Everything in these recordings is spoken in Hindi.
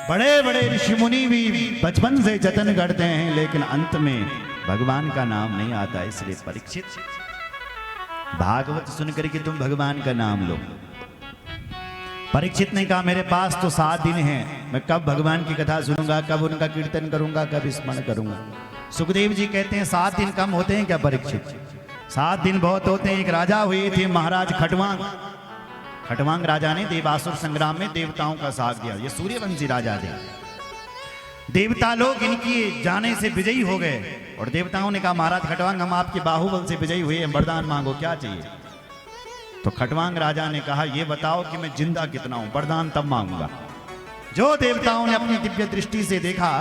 बड़े बड़े ऋषि मुनि भी बचपन से जतन करते हैं, लेकिन अंत में भगवान का नाम नहीं आता। इसलिए परीक्षित, भागवत सुनकर के तुम भगवान का नाम लो। परीक्षित ने कहा मेरे पास तो 7 दिन हैं, मैं कब भगवान की कथा सुनूंगा, कब उनका कीर्तन करूंगा, कब स्मरण करूंगा। सुखदेव जी कहते हैं 7 दिन कम होते हैं क्या परीक्षित? 7 दिन बहुत होते हैं। एक राजा हुए थे महाराज खटवांग। खटवांग राजा ने देवासुर संग्राम में देवताओं का साथ दिया। ये सूर्यवंशी राजा थे। देवता लोग इनकी जाने से विजयी हो गए और देवताओं ने कहा महाराज खटवांग हम आपके बाहुबल से विजयी हुए हैं, वरदान मांगो, क्या चाहिए? तो खटवांग राजा ने कहा ये बताओ कि मैं जिंदा कितना हूं, वरदान तब मांगूंगा। जो देवताओं ने अपनी दिव्य दृष्टि से देखा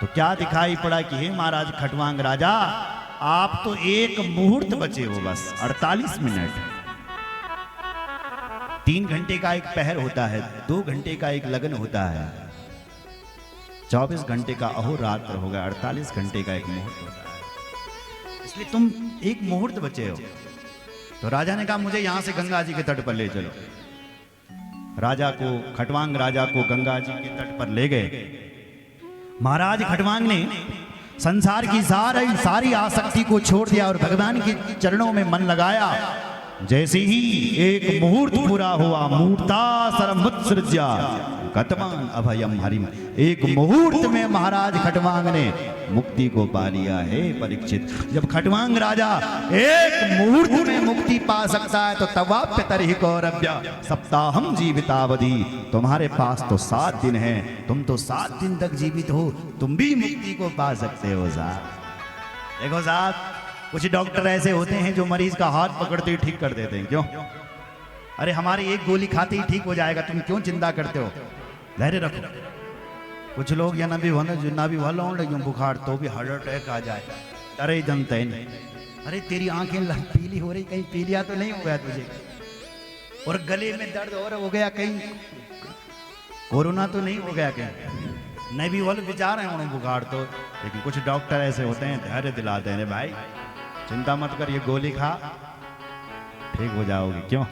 तो क्या दिखाई पड़ा कि हे महाराज खटवांग राजा, आप तो एक मुहूर्त बचे हो, बस 48 मिनट। 3 घंटे का एक पहर होता है, 2 घंटे का एक लगन होता है, 24 घंटे का अहोरात्र होगा, 48 घंटे का एक मुहूर्त होता है। इसलिए तुम एक मुहूर्त बचे हो। तो राजा ने कहा मुझे यहां से गंगा जी के तट पर ले चलो। राजा को, खटवांग राजा को गंगा जी के तट पर ले गए। महाराज खटवांग ने संसार की सारी आसक्ति को छोड़ दिया और भगवान के चरणों में मन लगाया। जैसे ही एक मुहूर्त पूरा हुआ, मुहूर्तासरमुत्सृज्य गतवान अभयम हरिम, एक मुहूर्त में महाराज खटवांग ने मुक्ति को पा लिया है परीक्षित। जब खटवांग राजा एक मुहूर्त में मुक्ति पा सकता है तो तवाप्य तरहि कौरव्य सप्ताहम जीवितावधि, तुम्हारे पास तो 7 दिन हैं, तुम तो 7 दिन तक जीवित हो, तुम भी मुक्ति को पा सकते हो साहब। देखो साहब, कुछ डॉक्टर ऐसे होते हैं जो मरीज का हाथ पकड़ते ही ठीक कर देते हैं। क्यों? अरे हमारी एक गोली खाते ही ठीक हो जाएगा, तुम क्यों चिंता करते हो? धैर्य रखो। कुछ लोग या ना भी वाला बुखार तो भी हार्ट अटैक आ जाए, डरे जनते नहीं। अरे तेरी आंखें पीली हो रही, कहीं पीलिया तो नहीं हो गया तुझे? और गले में दर्द और हो गया, कहीं कोरोना तो नहीं हो गया? कहीं नहीं भी वाले विचार है उन्हें बुखार तो। लेकिन कुछ डॉक्टर ऐसे होते हैं, धैर्य दिलाते हैं भाई चिंता मत कर, ये गोली खा ठीक हो जाओगे। क्यों?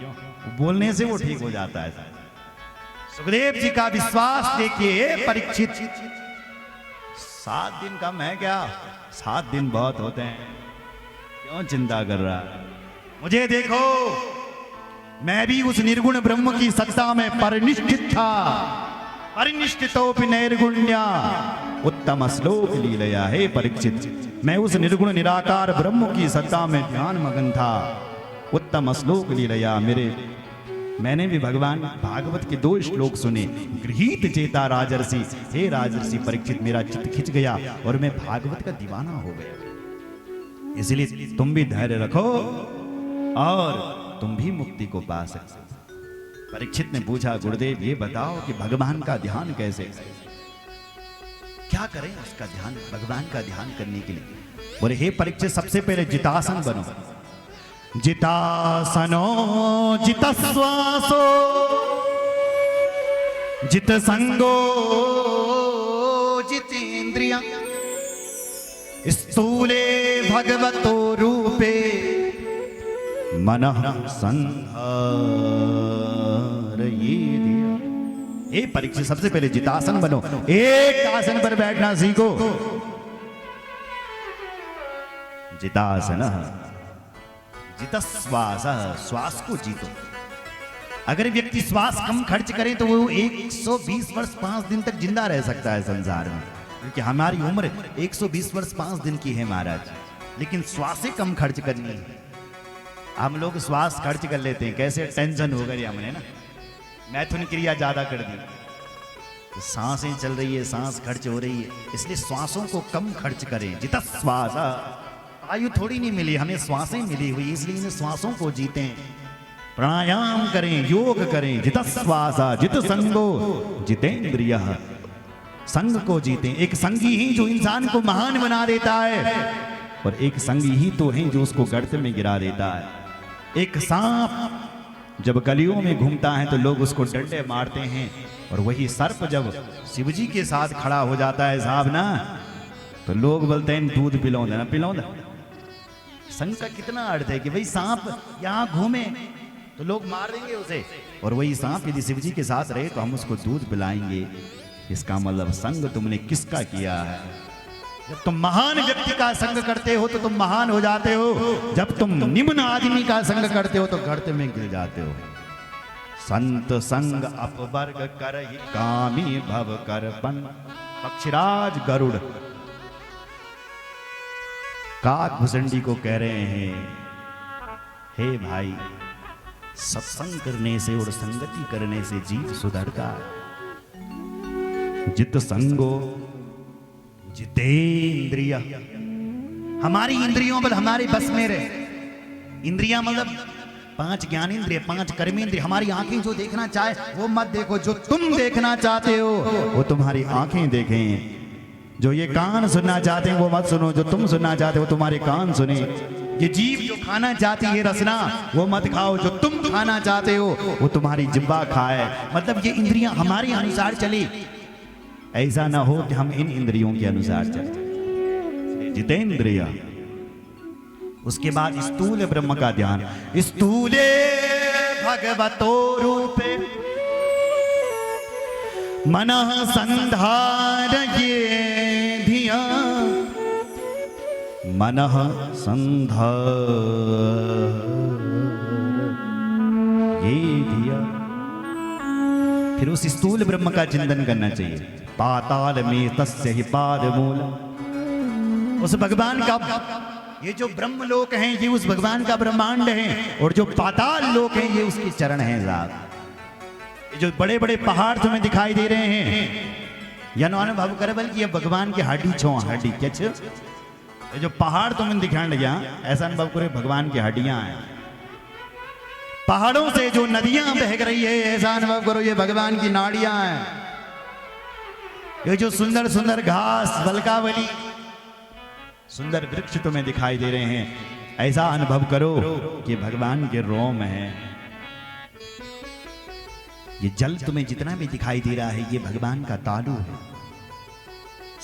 बोलने से वो ठीक हो जाता है। सुखदेव जी का विश्वास देखिए परीक्षित। 7 दिन कम है क्या? 7 दिन बहुत होते हैं, क्यों चिंता कर रहा? मुझे देखो, मैं भी उस निर्गुण ब्रह्म की सत्ता में परिनिष्ठित था। परिनिष्ठितोपि नैर्गुण्या उत्तम श्लोक लीलया। हे परीक्षित, मैं उस निर्गुण निराकार ब्रह्म की सत्ता में ध्यान मगन था। उत्तम श्लोक लीलया, मैंने भी भगवान भागवत के 2 श्लोक सुने। गृहीत चेता राजर्षि, हे राजर्षि परीक्षित, मेरा चित्त खिंच गया और मैं भागवत का दीवाना हो गया। इसलिए तुम भी धैर्य रखो और तुम भी मुक्ति को पा सकते। परीक्षित ने पूछा गुरुदेव ये बताओ कि भगवान का ध्यान कैसे, क्या करें उसका ध्यान, भगवान का ध्यान करने के लिए? बोले हे परीक्षित, सबसे पहले जितासन बनो। जितासनो जितश्वासो जित संगो जितेन्द्रिय स्थूले भगवतो रूपे मनः संहारयेत्। ये परीक्षित सबसे पहले जितासन बनो, एक आसन पर बैठना सीखो। जितासन जितश्वास, श्वास को जीतो। अगर व्यक्ति श्वास कम खर्च करे तो वो 120 वर्ष 5 दिन तक जिंदा रह सकता है संसार में, क्योंकि हमारी उम्र 120 वर्ष 5 दिन की है महाराज। लेकिन श्वासें कम खर्च करनी है। हम लोग श्वास खर्च कर लेते हैं, कैसे टेंशन हो गई हमने ना, मैथुन क्रिया ज्यादा कर दी, तो सांसें चल रही है, सांस खर्च हो रही है, इसलिए श्वासों को कम खर्च करें। जितश्वास, आयु थोड़ी नहीं मिली हमें, श्वासें मिली हुई, इसलिए इन श्वासों को जीतें, प्राणायाम करें, योग करें। जितश्वास जित संगो जितेन्द्रिय, संग को जीतें। एक संगी ही जो इंसान को महान बना देता है और एक संगी ही तो है जो उसको गर्त में गिरा देता है। एक सांप जब गलियों में घूमता है तो लोग उसको डंडे मारते हैं, और वही सर्प जब शिवजी के साथ खड़ा हो जाता है साहब ना, तो लोग बोलते हैं दूध पिलाओ ना, पिलाओ ना। संग का कितना अर्थ है कि भाई सांप यहाँ घूमे तो लोग मार देंगे उसे, और वही सांप यदि शिवजी के साथ रहे तो हम उसको दूध पिलाएंगे। इसका मतलब संग तुमने किसका किया है? जब तुम महान व्यक्ति का संग करते हो तो तुम महान हो जाते हो, जब तुम निम्न आदमी का संग करते हो तो गर्त में गिर जाते हो। संत संग अपवर्ग कर कामी भव करपन। पक्षीराज गरुड़ काक भुसंडी को कह रहे हैं, हे भाई, सत्संग करने से और संगति करने से जीव सुधरता है। जित संगो जितेंद्रिय। हमारी इंद्रियों पर हमारे बस में रहे। इंद्रियां मतलब 5 ज्ञानेंद्रिय, 5 कर्मेंद्रिय। हमारी आंखें जो देखना चाहे वो मत देखो, जो तुम देखना चाहते हो वो तुम्हारी आंखें देखें। जो ये कान सुनना चाहते हैं वो मत सुनो, जो तुम सुनना चाहते हो तुम्हारे कान सुने। ये जीभ जो खाना चाहती है रसना वो मत खाओ, जो तुम खाना चाहते हो वो तुम्हारी जिह्वा खाए। मतलब ये इंद्रियां हमारे अनुसार चले, ऐसा ना हो कि हम इन इंद्रियों के अनुसार चले। जितेंद्रिय। उसके बाद स्थूल ब्रह्म का ध्यान। स्थूले भगवतो रूपे मनः संधारये धिया। मनः संधारये धिया। फिर उस स्थूल ब्रह्म का चिंतन करना चाहिए। पाताल में तस्य ही पाद मूल। उस भगवान का, ये जो ब्रह्म लोक हैं ये उस भगवान का ब्रह्मांड है, और जो पाताल लोक हैं ये उसके चरण हैं साहब। ये जो बड़े बड़े पहाड़ तुम्हें दिखाई दे रहे हैं, या अनुभव कर बल्कि ये भगवान की हड्डी छो हड्डी क्या। ये जो पहाड़ तुम्हें दिखाने लगे, ऐसा अनुभव करो भगवान की हड्डियां हैं। पहाड़ों से जो नदियां बह रही है ऐसा अनुभव करो ये भगवान की नाड़ियां हैं। ये जो सुंदर सुंदर घास वल्कावली सुंदर वृक्ष तुम्हें दिखाई दे रहे हैं, ऐसा अनुभव करो कि भगवान के रोम है। ये जल तुम्हें जितना भी दिखाई दे रहा है ये भगवान का तालु है।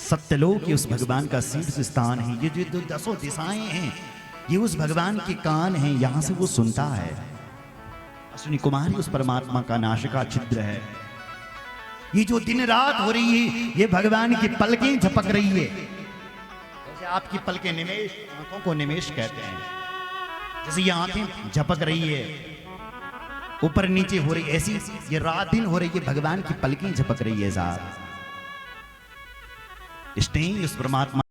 सत्यलोक ये उस भगवान का शीर्ष स्थान है। ये जो 10 दिशाएं हैं ये उस भगवान के कान हैं, यहां से वो सुनता है। अश्विनी कुमारी उस परमात्मा का नासिका छिद्र है। ये जो दिन रात हो रही है ये भगवान की पलकें झपक रही है। जैसे आपकी पलकें निमेश, आंखों को निमेश कहते हैं, जैसे ये आंखें झपक रही है ऊपर नीचे हो रही, ऐसी ये रात दिन हो रही है भगवान की पलकें झपक रही है साहब। स्टेइंग उस परमात्मा